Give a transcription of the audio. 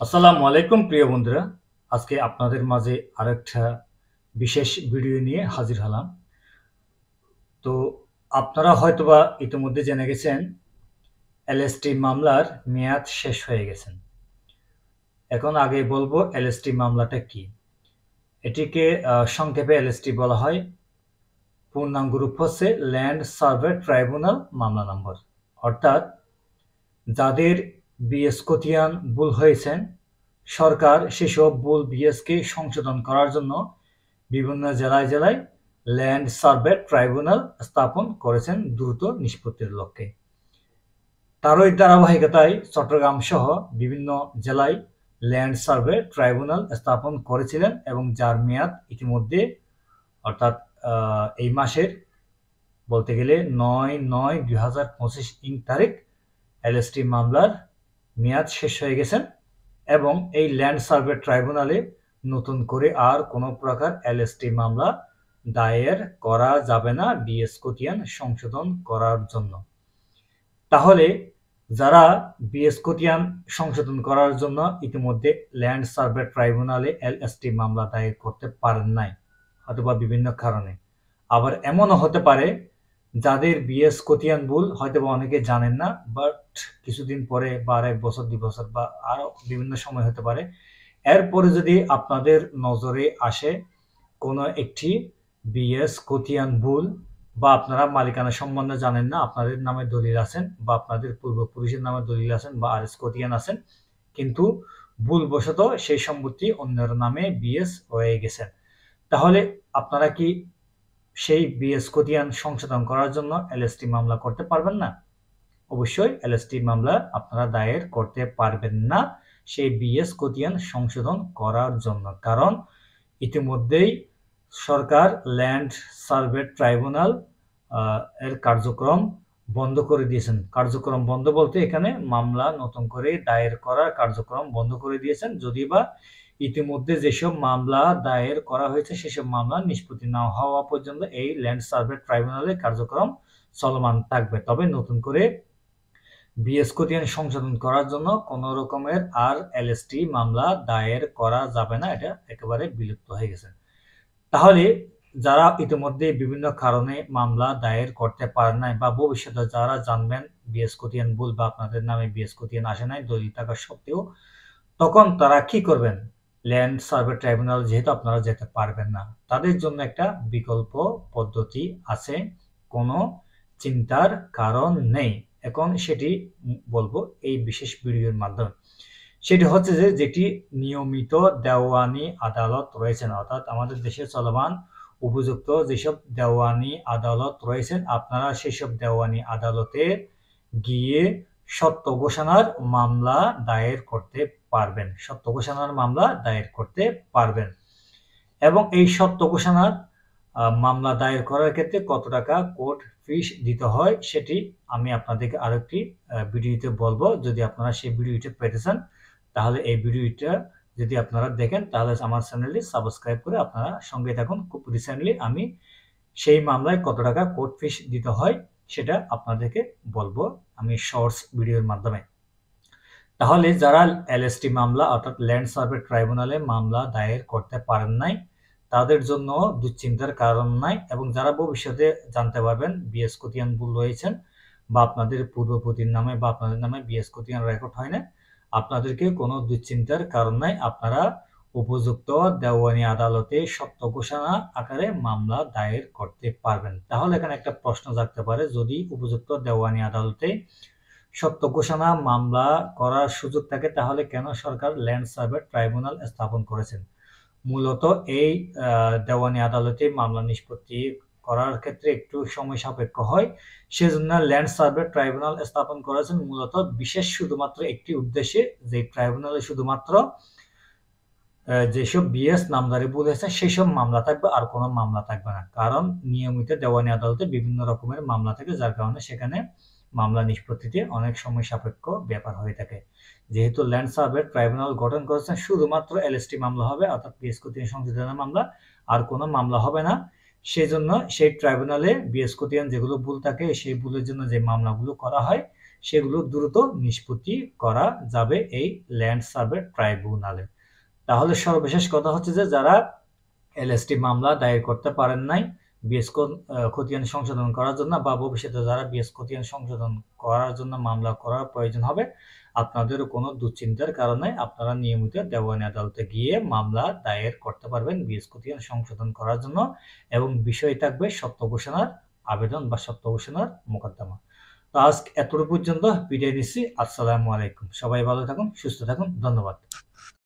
আসসালামু আলাইকুম প্রিয় বন্ধুরা। আজকে আপনাদের মাঝে আরেকটা বিশেষ ভিডিও নিয়ে হাজির হলাম। তো আপনারা হয়তোবা ইতিমধ্যে জেনে গেছেন এলএসটি মামলার মেয়াদ শেষ হয়ে গেছেন। এখন আগে বলবো এলএসটি মামলাটা কি? এটিকে সংক্ষেপে এলএসটি বলা হয়। পূর্ণাঙ্গ রূপ হচ্ছে ল্যান্ড সার্ভে ট্রাইব্যুনাল মামলা নম্বর। অর্থাৎ যাদের বিএস খতিয়ান ভুল হয়েছেন, সরকার সেসব ভুল বিএসকে সংশোধন করার জন্য বিভিন্ন জেলায় জেলায় ল্যান্ড সার্ভে ট্রাইব্যুনাল স্থাপন করেছেন দ্রুত নিষ্পত্তির লক্ষ্যে। তারই ধারাবাহিকতায় চট্টগ্রাম সহ বিভিন্ন জেলায় ল্যান্ড সার্ভে ট্রাইব্যুনাল স্থাপন করেছিলেন এবং যার মেয়াদ ইতিমধ্যে অর্থাৎ এই মাসের বলতে গেলে ৯/৯/২০২৫ তারিখ এলএসটি মামলার মেয়াদ শেষ হয়ে গেছেন এবং এই ল্যান্ড সার্ভে ট্রাইব্যুনালে নতুন করে আর কোনো প্রকার এলএসটি মামলা দায়ের করা যাবে না বিএস খতিয়ান সংশোধন করার জন্য। তাহলে যারা বিএস খতিয়ান সংশোধন করার জন্য ইতিমধ্যে ল্যান্ড সার্ভে ট্রাইব্যুনালে এলএসটি মামলা দায়ের করতে পারেন নাই অথবা বিভিন্ন কারণে, আবার এমনও হতে পারে যাদের বিএস খতিয়ান ভুল হয়তোবা অনেকে জানেন না, বাট কিছুদিন পরে বা ১ বছর ২ বছর বা আরো বিভিন্ন সময় হতে পারে, এরপরে যদি আপনাদের নজরে আসে কোনো একটি বিএস খতিয়ান ভুল বা আপনারা মালিকানা সম্বন্ধে জানেন না, আপনাদের নামে দলিল আছেন বা আপনাদের পূর্বপুরুষের নামে দলিল আছেন বা আরএস খতিয়ান আছেন, কিন্তু ভুলবশত সেই সম্পত্তি অন্যের নামে বিএস হয়ে গেছেন, তাহলে আপনারা কি সেই বিএস খতিয়ান সংশোধন করার জন্য এলএসটি মামলা করতে পারবেন না? অবশ্যই এলএসটি মামলা আপনারা দায়ের করতে পারবেন না সেই বিএস খতিয়ান সংশোধন করার জন্য, কারণ ইতিমধ্যেই সরকার ল্যান্ড সার্ভে ট্রাইব্যুনাল এর কার্যক্রম বন্ধ করে দিয়েছেন। কার্যক্রম বন্ধ বলতে এখানে মামলা নতুন করে দায়ের করার কার্যক্রম বন্ধ করে দিয়েছেন, যদিবা ইতিমধ্যে যেসব মামলা দায়ের করা হয়েছে সেসব মামলা নিষ্পত্তি না হওয়া পর্যন্ত এই ল্যান্ড সার্ভে ট্রাইব্যুনালের কার্যক্রম চলমান থাকবে। তবে নতুন করে বিএস খতিয়ান সংশোধন করার জন্য কোনো রকমের আর এলএসটি মামলা দায়ের করা যাবে না, এটা একেবারে বিলুপ্ত হয়ে গেছে। তাহলে যারা ইতিমধ্যে বিভিন্ন কারণে মামলা দায়ের করতে পারেন নাই বা ভবিষ্যতে যারা জানবেন বিএস খতিয়ান ভুল বা আপনাদের নামে বিএস খতিয়ান আসে নাই দলিল থাকা সত্ত্বেও, তখন তারা কি করবেন? ল্যান্ড সার্ভে ট্রাইব্যুনাল যেহেতু আপনারা যেতে পারবেন না, তাদের জন্য একটা বিকল্প পদ্ধতি আছে, কোনো চিন্তার কারণ নেই। এখন সেটি বলবো এই বিশেষ ভিডিওর মাধ্যমে। সেটি হচ্ছে যে যেটি নিয়মিত দেওয়ানি আদালত রয়েছেন, অর্থাৎ আমাদের দেশে চলমান উপযুক্ত যেসব দেওয়ানি আদালত রয়েছেন, আপনারা সেসব দেওয়ানি আদালতে গিয়ে সত্য ঘোষণার মামলা দায়ের করতে পারবেন। সত্য ঘোষণার মামলা দায়ের করতে পারবেন এবং এই সত্য ঘোষণার মামলা দায়ের করার ক্ষেত্রে কত টাকা কোর্ট ফিস দিতে হয় সেটি আমি আপনাদেরকে আরেকটি ভিডিওতে বলবো। যদি আপনারা সেই ভিডিওটা পেতে চান তাহলে এই ভিডিওটা যদি আপনারা দেখেন তাহলে আমার চ্যানেলটি সাবস্ক্রাইব করে আপনারা সঙ্গে থাকুন। খুব রিসেন্টলি আমি সেই মামলায় কত টাকা কোর্ট ফিস দিতে হয় সেটা আপনাদেরকে বলবো আমি শর্টস ভিডিওর মাধ্যমে। তাহলে যারা এলএসটি মামলা অর্থাৎ ল্যান্ড সার্ভে ট্রাইব্যুনালে মামলা দায়ের করতে পারেন নাই তাদের জন্য দুশ্চিন্তার কারণ নাই, এবং যারা ভবিষ্যতে জানতে পারবেন বিএস খতিয়ান ভুল রয়েছেন বা আপনাদের পূর্বপতির নামে বা আপনাদের নামে বিএস খতিয়ান রেকর্ড হয় না, আপনাদেরকে কোনো দুশ্চিন্তার কারণ নাই। আপনারা উপযুক্ত দেওয়ানি আদালতে সত্য ঘোষণা আকারে মামলা দায়ের করতে পারবেন। তাহলে এখানে একটা প্রশ্ন জাগতে পারে, যদি উপযুক্ত দেওয়ানি আদালতে সত্য ঘোষণা মামলা করার সুযোগ থাকে তাহলে কেন সরকার ল্যান্ড সার্ভে ট্রাইব্যুনাল স্থাপন করেছেন? মূলত এই দেওয়ানি আদালতে মামলা নিষ্পত্তি করার ক্ষেত্রে একটু সময় সাপেক্ষ হয়, সেজন্য ল্যান্ড সার্ভে ট্রাইব্যুনাল স্থাপন করেছেন মূলত বিশেষ শুধুমাত্র একটি উদ্দেশ্যে, যে ট্রাইব্যুনালে শুধুমাত্র যেসব বিএস নামজারি ভুল হয়েছে সেসব মামলা থাকবে, আর কোনো মামলা থাকবে না। কারণ নিয়মিত দেওয়ানি আদালতে বিভিন্ন রকমের মামলা থাকে, যার কারণে সেখানে মামলা নিষ্পত্তিতে অনেক সময় সাপেক্ষ ব্যাপার হয়ে থাকে। যেহেতু ল্যান্ড সার্ভে ট্রাইব্যুনাল গঠন করেছেন শুধুমাত্র এলএসটি মামলা হবে, অর্থাৎ বিএস খতিয়ান সংশোধনের মামলা, আর কোনো মামলা হবে না। সেই জন্য সেই ট্রাইব্যুনালে বিএস খতিয়ান যেগুলো ভুল থাকে সেই ভুলের জন্য যে মামলাগুলো করা হয় সেগুলো দ্রুত নিষ্পত্তি করা যাবে এই ল্যান্ড সার্ভে ট্রাইব্যুনালে। তাহলে সর্বশেষ কথা হচ্ছে যে যারা এলএসটি মামলা দায়ের করতে পারেন নাই বিএস খতিয়ান সংশোধন করার জন্য বা ভবিষ্যতে যারা বিএস খতিয়ান সংশোধন করার জন্য মামলা করার প্রয়োজন হবে, আপনাদের কোনো দুশ্চিন্তার কারণে আপনারা নিয়মিত দেওয়ানি আদালতে গিয়ে মামলা দায়ের করতে পারবেন বিএস খতিয়ান সংশোধন করার জন্য, এবং বিষয় থাকবে সত্য ঘোষণার আবেদন বা সত্য ঘোষণার মোকদ্দমা। তো আজ এতটুকু পর্যন্ত বিদায় নিচ্ছি। আসসালামু আলাইকুম। সবাই ভালো থাকুন, সুস্থ থাকুন। ধন্যবাদ।